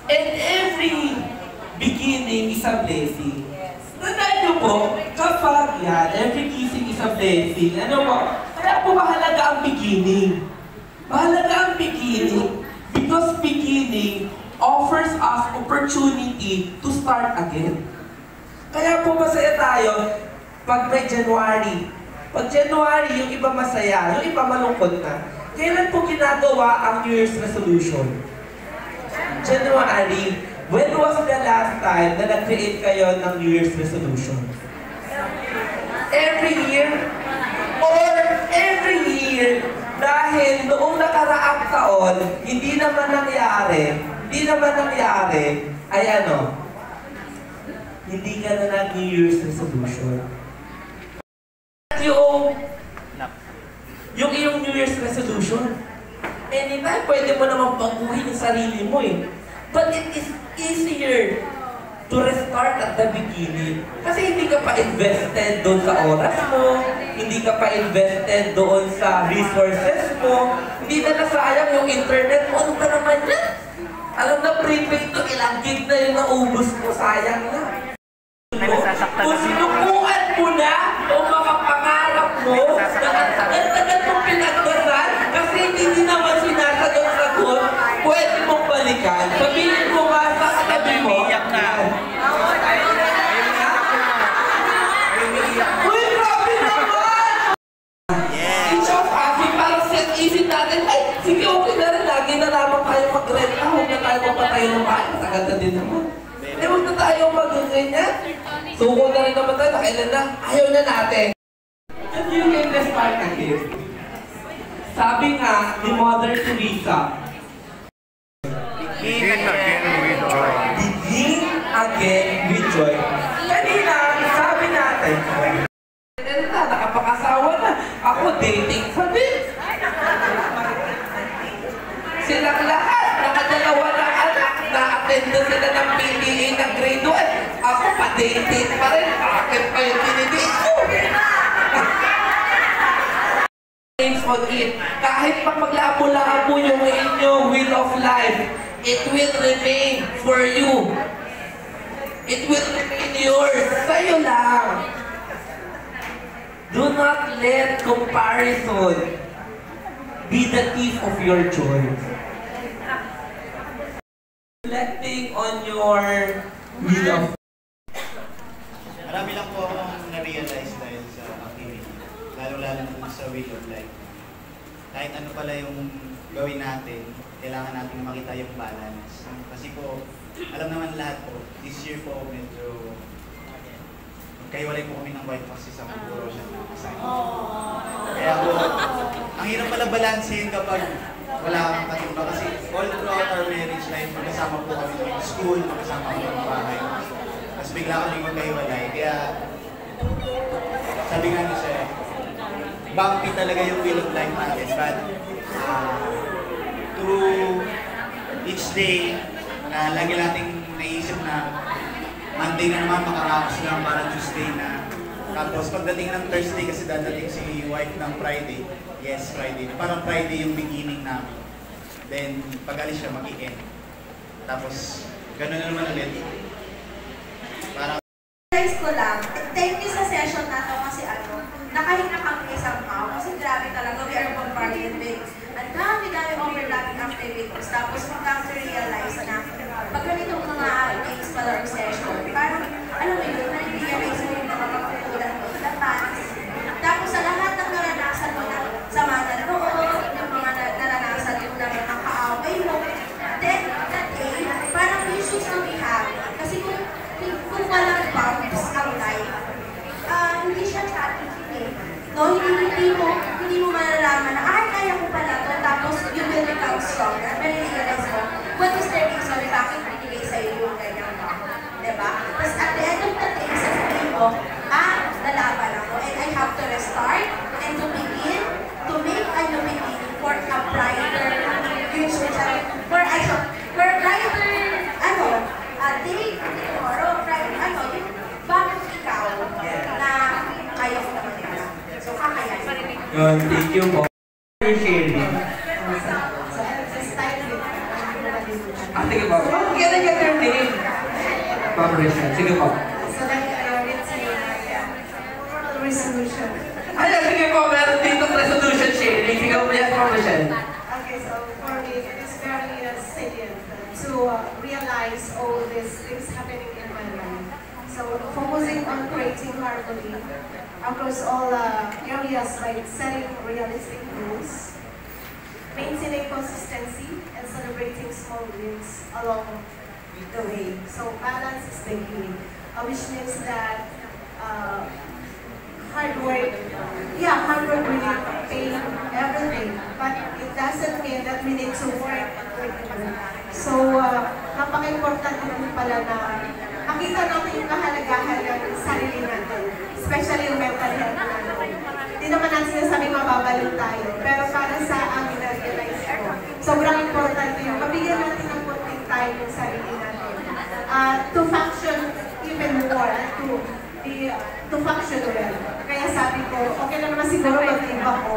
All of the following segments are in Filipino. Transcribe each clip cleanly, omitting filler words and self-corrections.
And every beginning is a blessing. Tandaan niyo po, kapag yan, every kissing is a blessing. Ano po? Kaya po mahalaga ang beginning. Mahalaga ang beginning because beginning offers us opportunity to start again. Kaya po masaya tayo pag may January. Pag January, yung iba masaya, yung iba malungkot na. Kailan po ginagawa ang New Year's resolution? January. When was the last time na nag-create kayo ng New Year's resolution? Every year? Or every year, dahil noong nakaraang taon, hindi naman nangyari, ay ano? Hindi ka na nag-New Year's resolution. Yung iyong New Year's resolution, anytime pwede mo namang baguhin yung sarili mo eh. But it is easier to restart at the beginning. Kasi hindi ka pa invested doon sa oras mo, hindi ka pa invested doon sa resources mo, hindi na nasayang yung internet mo. Ano ba naman yan? Alam na prepaid to, ilang gig na yung naubos mo, sayang na. Kung sinukuan mo na o mga pangarap mo, tagal-tagal mong pinagdasal, kasi hindi naman sinasagot-sagot, pwede mong balikan. Sabihin mo nga sa katabi mo, uy, grabe naman! It's so fast, parang set easy natin. Ay, sige, okay na rin. Lagi na naman tayo mag-renta. Huwag na tayo magpatayo ng bahay. Tagal na din naman. Eh, huwag na tayo mag-ganyan. Suko na rin naman tayo. Nakailan na. Ayaw na natin. And you can restart again. Sabi nga ni Mother Teresa, begin again with joy. Begin again with joy. Kanina, sabi natin, nakapakasawa na. Ako dating pa din. Silang lahat, nakadalawa ng anak, na-attend na sila ng PTA ng grade 1. Ako pa dating pa rin. Bakit pa yung pinidate ko? On it. Kahit pag maglabo-labo yung inyong will of life, it will remain for you. It will remain yours. Sa'yo lang. Do not let comparison be the thief of your joy. Reflecting on your will of life. Marami lang po akong na-realize dahil sa activity. Lalo-lalo sa will of life. Kahit ano pala yung gawin natin, kailangan natin makita yung balance. Kasi po, alam naman lahat po, this year po medyo magkahiwalay po kami ng wife kasi sa puro siya ng assignment. Kaya po, ang hirap pala balansehin kapag wala kang katumba. Kasi all throughout our marriage life, magkasama po kami ng school, magkasama kami ng bahay. Tapos bigla kami magkahiwalay. Kaya, sabi nga niya siya, bumpy talaga yung will of life natin, but through each day na lagi nating naisip na Monday na naman makaraos lang para Tuesday na. Tapos pagdating ng Thursday kasi dadating si wife ng Friday. Yes, Friday. Parang Friday yung beginning namin. Then pag alis siya mag-i-end. Tapos gano'n na naman ulit. Parang ko lang, thank you sa session na to kasi nakahinga kami somehow kasi grabe talaga, we are bombarded with ang dami-dami overlapping activities. Tapos magkaka-realize na pag ganitong mga days pala or session, parang, alam mo yun, nare-realize mo yung nakakakulan mo sa past. Tapos sa lahat ng naranasan mo na sa mga nanood, yung mga naranasan mo na nakakaaway mo, then that day, parang you choose to be happy. Kasi kung walang bounds ang life, hindi siya challenging eh. No, hindi mo malalaman na, kaya ko pala to, tapos you will become stronger. Nare-realize mo, what is the reason bakit binigay sa'yo yung ganyang mo? Diba? Tapos at the end of the day, sasabihin mo, nalaban ako, and I have to restart and to begin to make a new beginning for a brighter future. For a brighter, day, tomorrow, Friday, bakit ikaw na kaya ko naman pala? So, kakayanin. Thank you po. Appreciate it. Sa style, Sige po. How can I get your name? Ma'am Rachel, sige po. So like, it's a oral resolution. Ay, sige po, meron dito resolution sharing. Sige po, yes, Ma'am Rachel. Okay, so for me, it is very salient to realize all these things happening in my life. So focusing on creating harmony across all areas by setting realistic goals, maintaining consistency, and celebrating small wins along the way. So balance is the key, which means that hard work really pay everything, but it doesn't mean that we need to work and work. So napaka-importante din pala na makita natin yung kahalagahan ng sarili natin, especially yung mental health natin. Hindi naman natin sinasabing mababalik tayo, pero para sa amin na-realize ko, sobrang importante yung mabigyan natin ng konting time yung sarili natin. To function even more, to function well. Kaya sabi ko, okay na naman siguro mag-iba ko.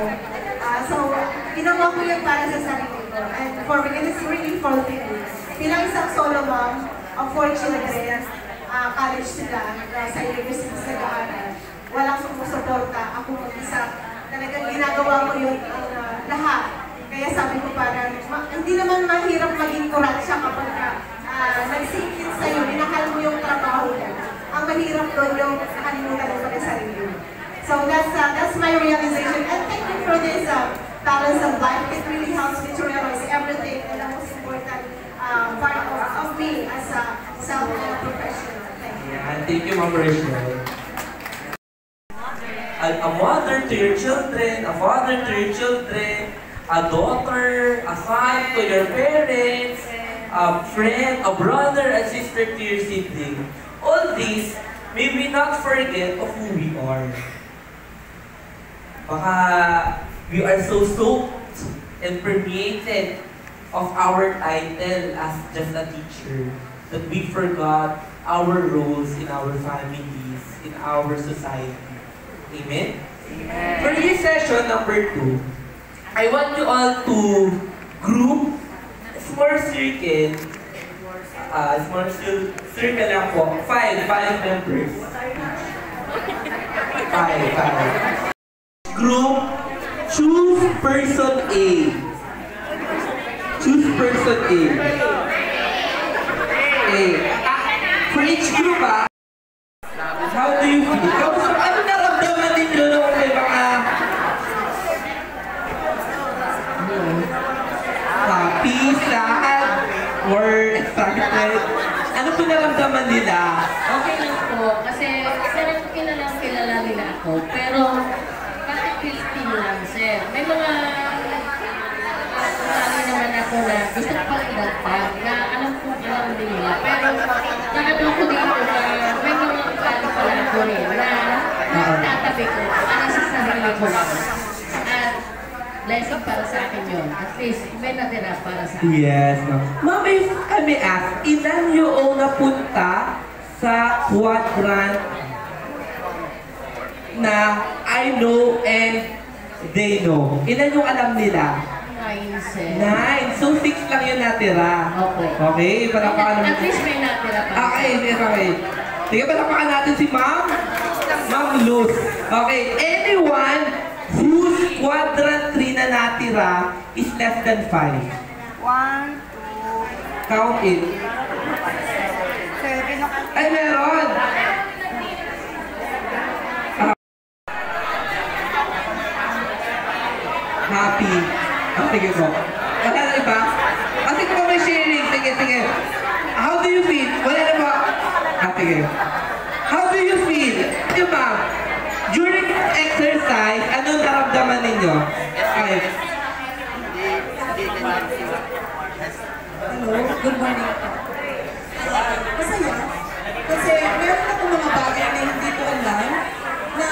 So, ginawa ko yun para sa sarili ko. And for me, it is really fulfilling. Bilang isang solo mom of 4 children, college sila, sa university sa nag-aaral, walang sumusuporta, ako mag-isa. Talagang ginagawa ko yun lahat. Kaya sabi ko parang, hindi naman mahirap maging kuransya kapag nag-sink-in sa'yo, minahal mo yung trabaho mo. Ang mahirap doon yung nakalimutan mo sa sarili mo. So that's my realization. And thank you for this balance of life. It really helps me to realize everything and the most important part of me as a self-help professional. Thank you. Yeah, thank you, Ma'am Rachel. A mother to your children, a father to your children, a daughter, a son to your parents, a friend, a brother, a sister to your sibling. All these, may we not forget of who we are. Baka we are so soaked and permeated of our title as just a teacher that we forgot our roles in our families, in our society. Amen? Amen. For this session number 2, I want you all to group a small circle. Small circle lang po. 5 members. 5. Group, choose person A. Choose person A. For each group, how do you feel? Ano naramdaman ninyo nung may mga happy, sad, or excited? Ano po naramdaman nila? Okay lang po, kasi kilala nila ako, pero bakit Philippine lang, sir? May mga sali naman ako na gusto ko pang idagpag, na alam din nila, pero nakatulong ko dito na may mga ugali pala ako rin, na nakatatabi ko, ano sa sarili ko lang. At blessing para sa akin yun. At least, may natira para sa akin. Yes, ma'am. Ma'am, if I may ask, ilan yung napunta sa quadrant na I know and they know? Ilan yung alam nila? 9, sir. 9. So, 6 lang yung natira. Okay. Okay, palakpakan naman. At least may natira pa. Okay. Sige, palakpakan natin si Ma'am Luz. Okay, anyone whose quadrant 3 na natira is less than 5. 1, 2. Count it. 7. Ay, meron! Happy. Sige po. Wala na iba? Kasi kung may sharing, sige. How do you feel? Wala na ba? Sige. How do you feel? Diba? During exercise, anong naramdaman ninyo? Okay. Hello, good morning. Masaya. Kasi meron ako mga bagay na hindi ko alam na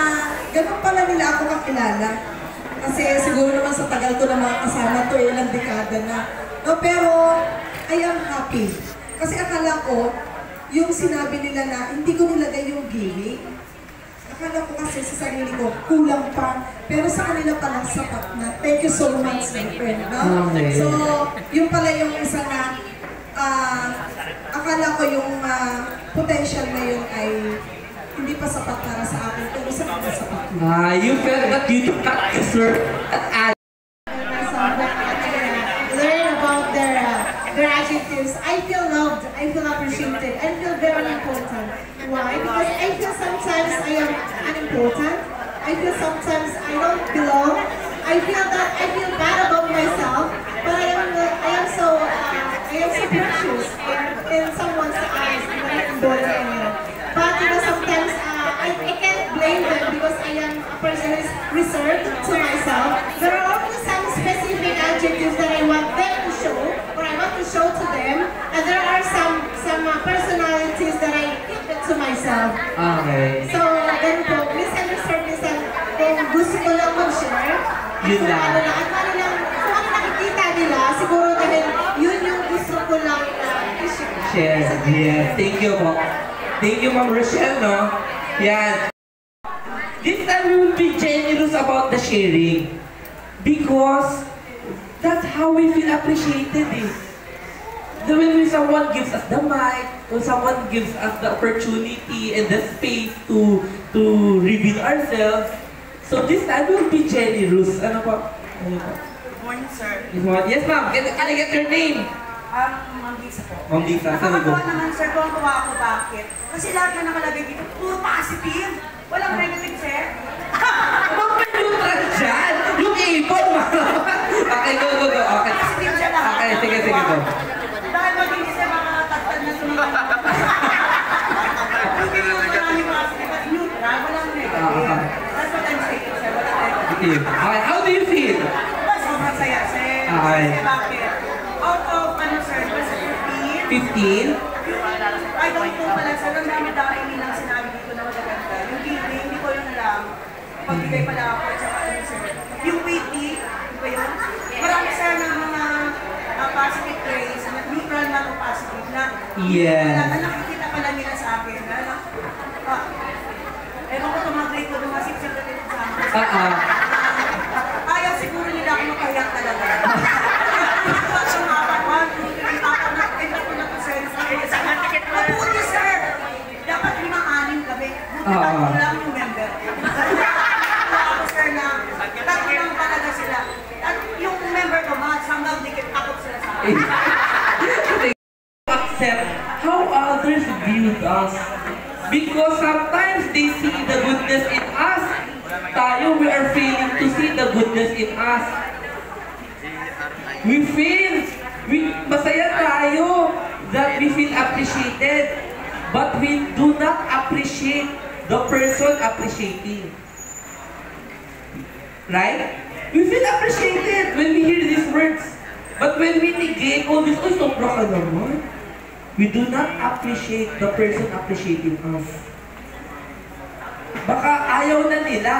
ganun pala nila ako kakilala. Kasi siguro naman sa tagal ko na mga kasama to, ilang dekada na. No, pero I am happy. Kasi akala ko, yung sinabi nila na hindi ko nilagay yung gimmick. Akala ko kasi sa sarili ko, kulang pa. Pero sa kanila pala sapat na. Thank you so much, my friend. No? So, yung pala yung isa na akala ko yung potential na yun ay hindi pa sapat para sa akin, pero sapat na sapat na. You felt that you took that deserve at Learn about their adjectives. I feel loved, I feel appreciated, I feel very important. Why? Because I feel sometimes I am unimportant. I feel sometimes I don't belong. I feel that I feel bad about myself, but I am so precious in someone's eyes, in body. But you know, sometimes I can't blame them because I am a person who is reserved to myself. There are also some specific adjectives that I want them to show, or I want to show to them, and there are some personalities that I keep it to myself. Okay. So, ganun po, minsan kung gusto ko lang mag-share, Yun lang. At kung ano nakikita nila, siguro dahil yun yung gusto ko lang i-share. Share. Yes. Thank you, po. Thank you, Ma'am Rochelle, no? Yan. This time we will be generous about the sharing. Because that's how we feel appreciated, eh. When someone gives us the mic, when someone gives us the opportunity and the space to reveal ourselves, so this time we will be generous. Ano po? Ano po? Good morning, sir. Yes, ma'am. Can I get your name? Ma'am Lisa po. Ma'am Lisa, saan Nakakatawa naman, sir, kung tuwa ako bakit. Kasi lahat na nakalagay dito, puro positive. Walang negative, sir. Ma'am, may neutral dyan. Yung ipon, ma'am. Okay, go. Okay. Positive siya lahat. Okay, sige, go. Dahil maging siya makakatagtad na sumunod. Hindi mo maraming positive at neutral, walang negative. That's what I'm saying, sir. Walang negative. Okay, how do you feel? Sobrang saya, sir. Okay. Kasi bakit? Out of, sir, 15? 15? I don't know pala, sir. Ang dami-dami nilang sinabi dito na magaganda. Yung giving, hindi ko yun alam. Pagbigay pala ako, at saka sir. Yung witty, di ba yun? Marami sir ng mga positive traits, neutral na o positive na. Yeah. Na nakikita pala nila sa akin. Ewan ko tumag-rate ko, dumasip-sip na dito sa akin. Ayaw siguro nila ako mapahiyak talaga. Mabuti, sir! Dapat 5-6 kami. Buti tayo lang yung member. Ako, sir, na tatlo lang talaga sila. At yung member ko, mga hanggang dikit takot sila sa akin. Accept how others view us. Because sometimes they see the goodness in us. Tayo, we are failing to see the goodness in us. We feel, masaya tayo that we feel appreciated, but we do not appreciate the person appreciating. Right? We feel appreciated when we hear these words. But when we negate all this, sobra ka naman. We do not appreciate the person appreciating us. Baka ayaw na nila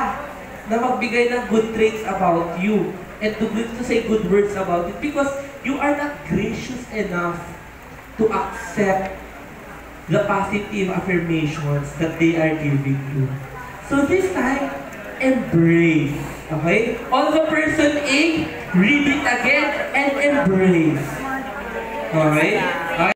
na magbigay ng good traits about you and to say good words about it because you are not gracious enough to accept the positive affirmations that they are giving you. So this time, embrace. Okay? On the person A, read it again and embrace. Okay? Okay?